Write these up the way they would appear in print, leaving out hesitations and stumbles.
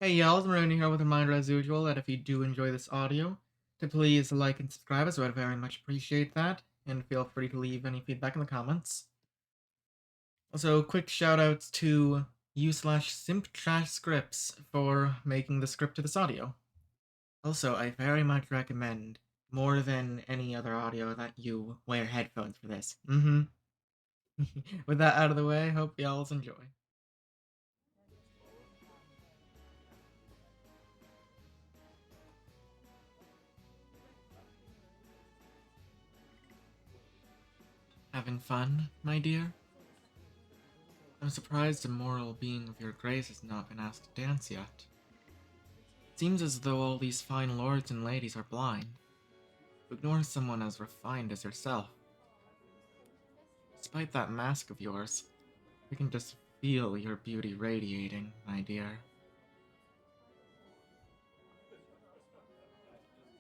Hey y'all, I'm Rooney here with a reminder as usual that if you do enjoy this audio, to please like and subscribe as I would very much appreciate that, and feel free to leave any feedback in the comments. Also, quick shout outs to you/simp trash scripts for making the script to this audio. Also, I very much recommend, more than any other audio, that you wear headphones for this. With that out of the way, hope y'all enjoy. Having fun, my dear? I'm surprised a moral being of your grace has not been asked to dance yet. It seems as though all these fine lords and ladies are blind, to ignore someone as refined as yourself. Despite that mask of yours, we can just feel your beauty radiating, my dear.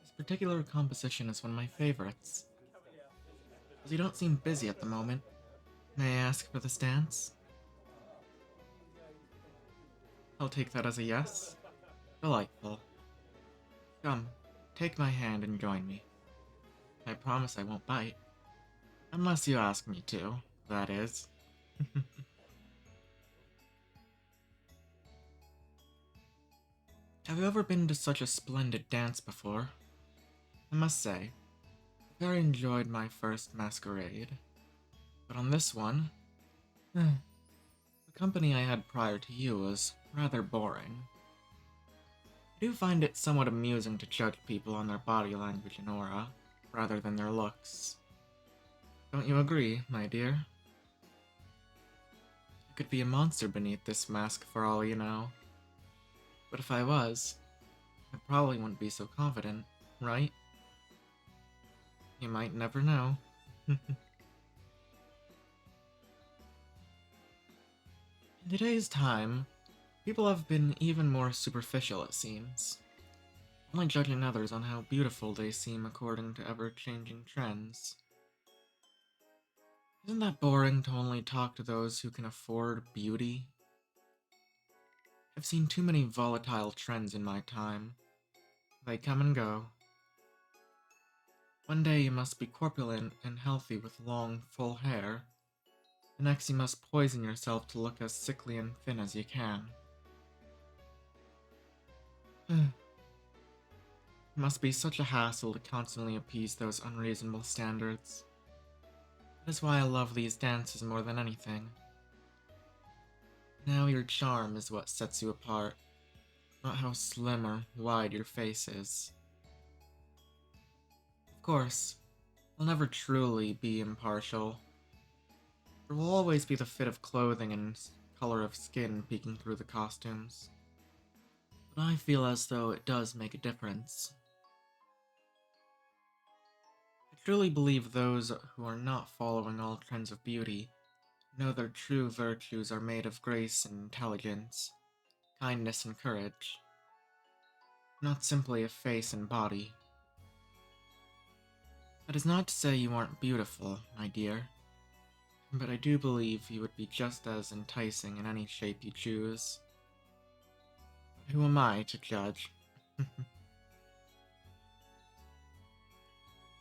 This particular composition is one of my favorites. As you don't seem busy at the moment, may I ask for this dance? I'll take that as a yes. Delightful. Come, take my hand and join me. I promise I won't bite. Unless you ask me to, that is. Have you ever been to such a splendid dance before? I must say, I very enjoyed my first masquerade. But on this one, the company I had prior to you was rather boring. I do find it somewhat amusing to judge people on their body language and aura, rather than their looks. Don't you agree, my dear? I could be a monster beneath this mask for all you know. But if I was, I probably wouldn't be so confident, right? You might never know. In today's time, people have been even more superficial, it seems, only judging others on how beautiful they seem according to ever-changing trends. Isn't that boring to only talk to those who can afford beauty? I've seen too many volatile trends in my time. They come and go. One day you must be corpulent and healthy with long, full hair. The next you must poison yourself to look as sickly and thin as you can. It must be such a hassle to constantly appease those unreasonable standards. That is why I love these dances more than anything. Now your charm is what sets you apart, not how slim or wide your face is. Of course, I'll never truly be impartial. There will always be the fit of clothing and color of skin peeking through the costumes. But I feel as though it does make a difference. I truly believe those who are not following all trends of beauty know their true virtues are made of grace and intelligence, kindness and courage, not simply of face and body. That is not to say you aren't beautiful, my dear, but I do believe you would be just as enticing in any shape you choose. But who am I to judge?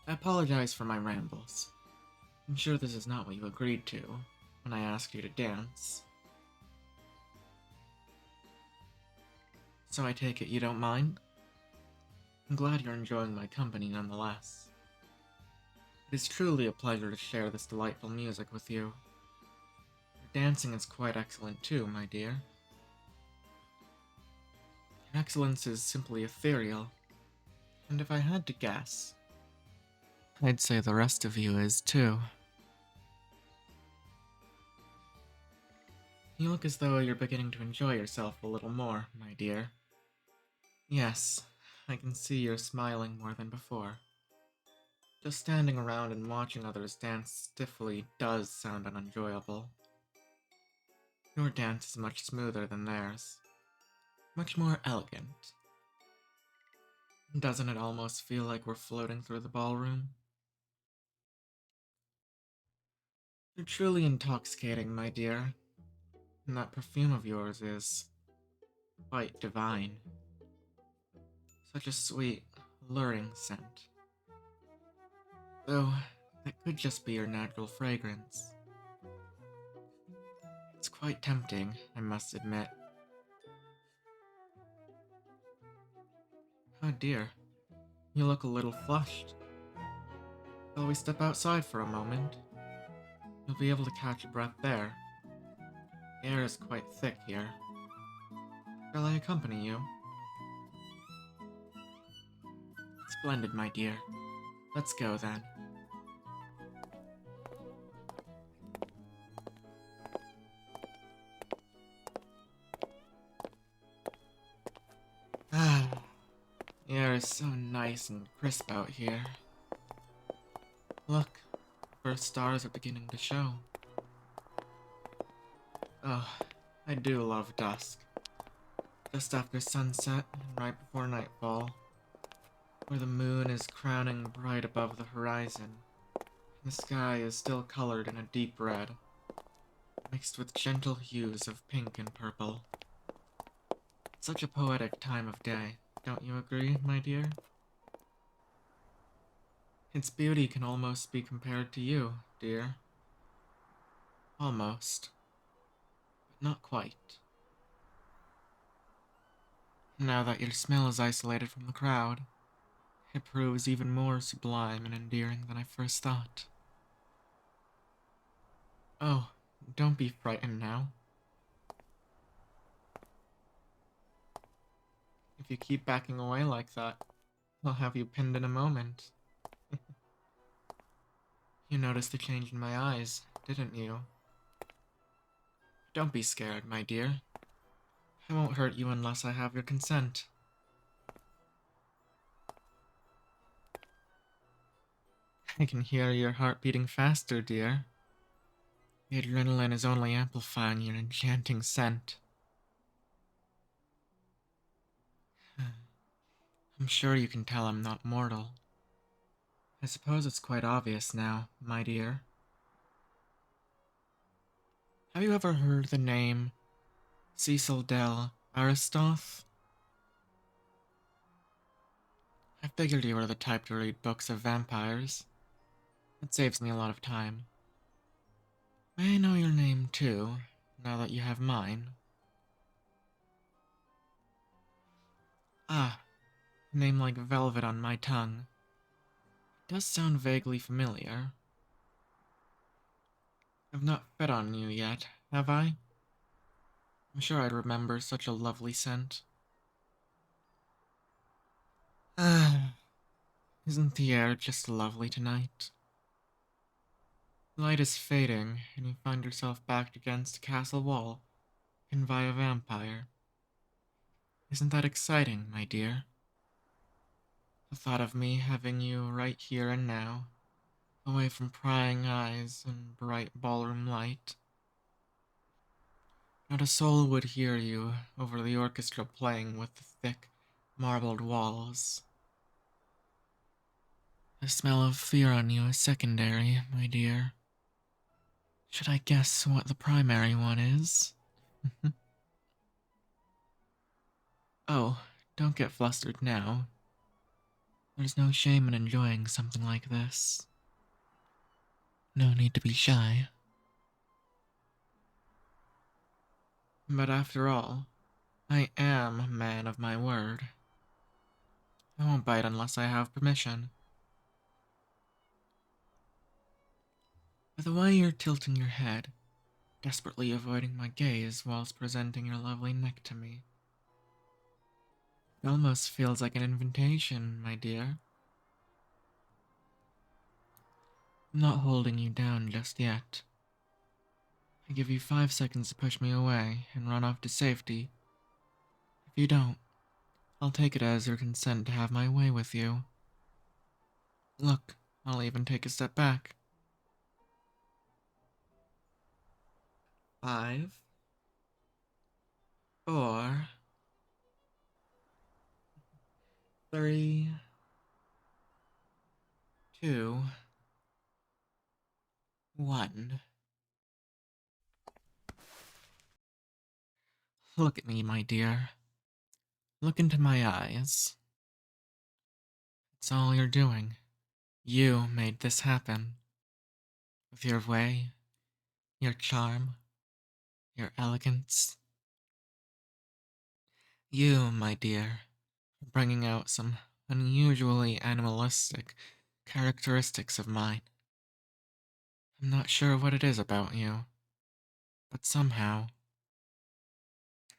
I apologize for my rambles. I'm sure this is not what you agreed to when I asked you to dance. So I take it you don't mind? I'm glad you're enjoying my company nonetheless. It is truly a pleasure to share this delightful music with you. Your dancing is quite excellent too, my dear. Your excellence is simply ethereal, and if I had to guess, I'd say the rest of you is too. You look as though you're beginning to enjoy yourself a little more, my dear. Yes, I can see you're smiling more than before. Just standing around and watching others dance stiffly does sound unenjoyable. Your dance is much smoother than theirs, much more elegant. Doesn't it almost feel like we're floating through the ballroom? You're truly intoxicating, my dear, and that perfume of yours is quite divine. Such a sweet, alluring scent. Though, that could just be your natural fragrance. It's quite tempting, I must admit. Oh dear, you look a little flushed. Shall we step outside for a moment? You'll be able to catch a breath there. The air is quite thick here. Shall I accompany you? Splendid, my dear. Let's go then. Ah, the air is so nice and crisp out here. Look, the first stars are beginning to show. Oh, I do love dusk. Just after sunset and right before nightfall, where the moon is crowning bright above the horizon, and the sky is still colored in a deep red, mixed with gentle hues of pink and purple. Such a poetic time of day, don't you agree, my dear? Its beauty can almost be compared to you, dear. Almost, but not quite. Now that your smell is isolated from the crowd, it proves even more sublime and endearing than I first thought. Oh, don't be frightened now. If you keep backing away like that, I'll have you pinned in a moment. You noticed the change in my eyes, didn't you? Don't be scared, my dear. I won't hurt you unless I have your consent. I can hear your heart beating faster, dear. The adrenaline is only amplifying your enchanting scent. I'm sure you can tell I'm not mortal. I suppose it's quite obvious now, my dear. Have you ever heard the name Cecil Del Aristoth? I figured you were the type to read books of vampires. It saves me a lot of time. May I know your name, too, now that you have mine? Ah, a name like velvet on my tongue. It does sound vaguely familiar. I've not fed on you yet, have I? I'm sure I'd remember such a lovely scent. Ah, isn't the air just lovely tonight? The light is fading, and you find yourself backed against a castle wall, hidden by a vampire. Isn't that exciting, my dear? The thought of me having you right here and now, away from prying eyes and bright ballroom light. Not a soul would hear you over the orchestra playing with the thick, marbled walls. The smell of fear on you is secondary, my dear. Should I guess what the primary one is? Oh, don't get flustered now. There's no shame in enjoying something like this. No need to be shy. But after all, I am a man of my word. I won't bite unless I have permission. By the way you're tilting your head, desperately avoiding my gaze whilst presenting your lovely neck to me. It almost feels like an invitation, my dear. I'm not holding you down just yet. I give you 5 seconds to push me away and run off to safety. If you don't, I'll take it as your consent to have my way with you. Look, I'll even take a step back. 5, 4, 3, 2, 1. Look at me, my dear. Look into my eyes. It's all you're doing. You made this happen. With your way, your charm, your elegance. You, my dear, are bringing out some unusually animalistic characteristics of mine. I'm not sure what it is about you, but somehow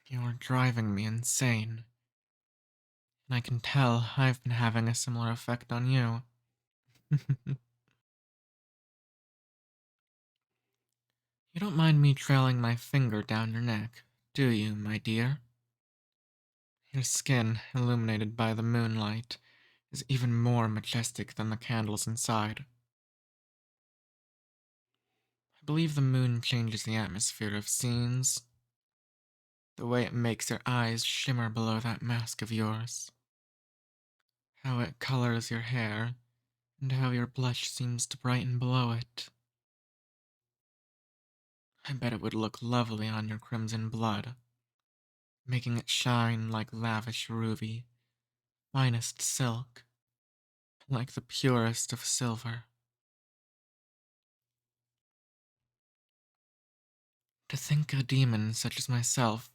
you're driving me insane. And I can tell I've been having a similar effect on you. You don't mind me trailing my finger down your neck, do you, my dear? Your skin, illuminated by the moonlight, is even more majestic than the candles inside. I believe the moon changes the atmosphere of scenes, the way it makes your eyes shimmer below that mask of yours, how it colors your hair, and how your blush seems to brighten below it. I bet it would look lovely on your crimson blood, making it shine like lavish ruby, finest silk, like the purest of silver. To think a demon such as myself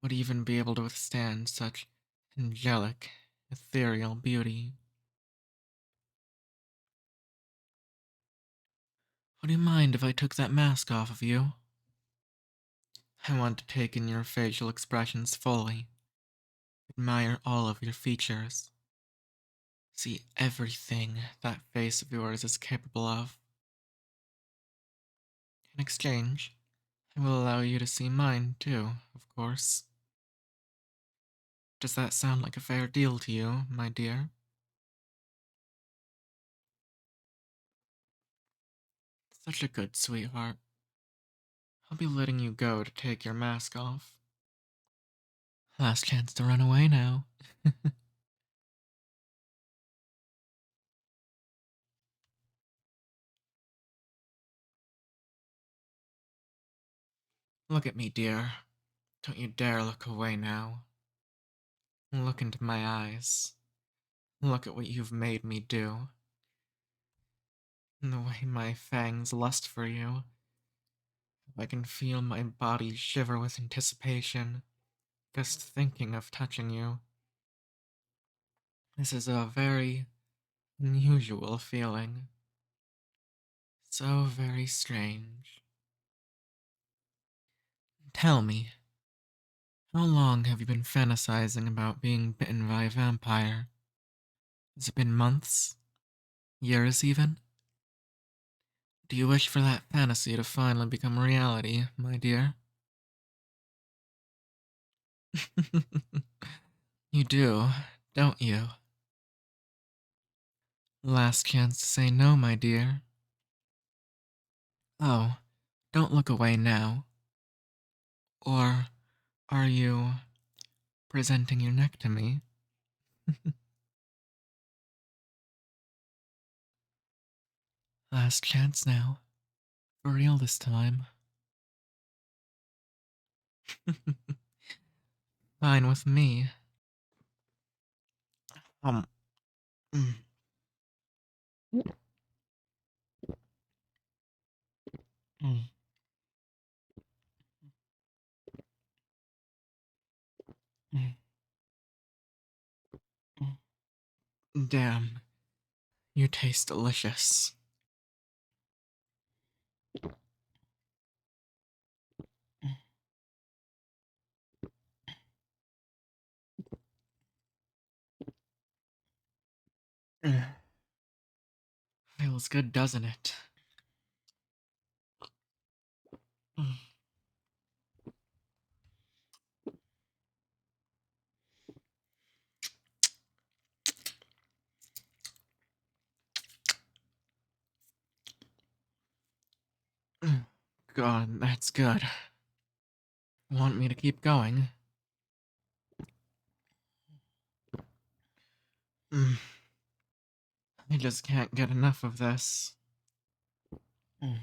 would even be able to withstand such angelic, ethereal beauty. Would you mind if I took that mask off of you? I want to take in your facial expressions fully, admire all of your features, see everything that face of yours is capable of. In exchange, I will allow you to see mine too, of course. Does that sound like a fair deal to you, my dear? Such a good sweetheart. I'll be letting you go to take your mask off. Last chance to run away now. Look at me, dear. Don't you dare look away now. Look into my eyes. Look at what you've made me do. And the way my fangs lust for you. I can feel my body shiver with anticipation, just thinking of touching you. This is a very unusual feeling. So very strange. Tell me, how long have you been fantasizing about being bitten by a vampire? Has it been months? Years even? Do you wish for that fantasy to finally become reality, my dear? You do, don't you? Last chance to say no, my dear. Oh, don't look away now. Or are you presenting your neck to me? Last chance now. For real this time. Fine with me. Um. mm, mm, mm, Damn, you taste delicious. Feels good, doesn't it? God, that's good. Want me to keep going? Mm, I just can't get enough of this. Mm.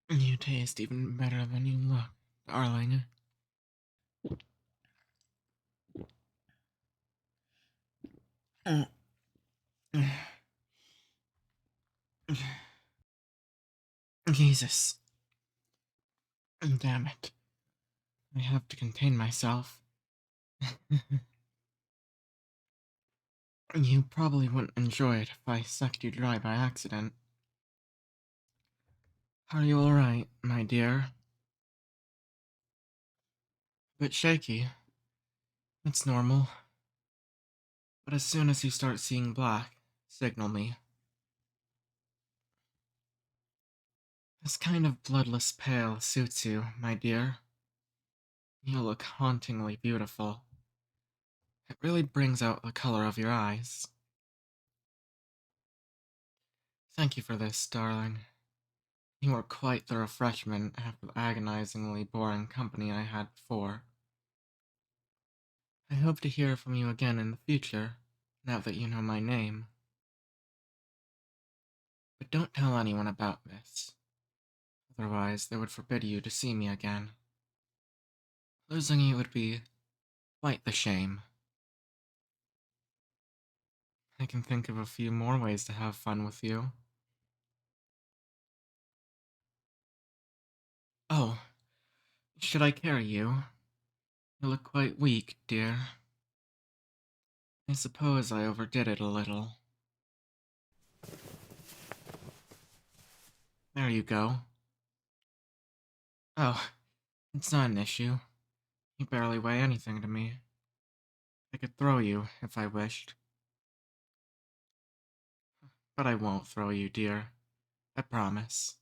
You taste even better than you look, darling. Jesus. Damn it. I have to contain myself. You probably wouldn't enjoy it if I sucked you dry by accident. Are you alright, my dear? A bit shaky. It's normal. But as soon as you start seeing black, signal me. This kind of bloodless pale suits you, my dear. You look hauntingly beautiful. It really brings out the color of your eyes. Thank you for this, darling. You were quite the refreshment after the agonizingly boring company I had before. I hope to hear from you again in the future, now that you know my name. But don't tell anyone about this. Otherwise, they would forbid you to see me again. Losing you would be quite the shame. I can think of a few more ways to have fun with you. Oh, should I carry you? You look quite weak, dear. I suppose I overdid it a little. There you go. Oh, it's not an issue. You barely weigh anything to me. I could throw you if I wished. But I won't throw you, dear. I promise.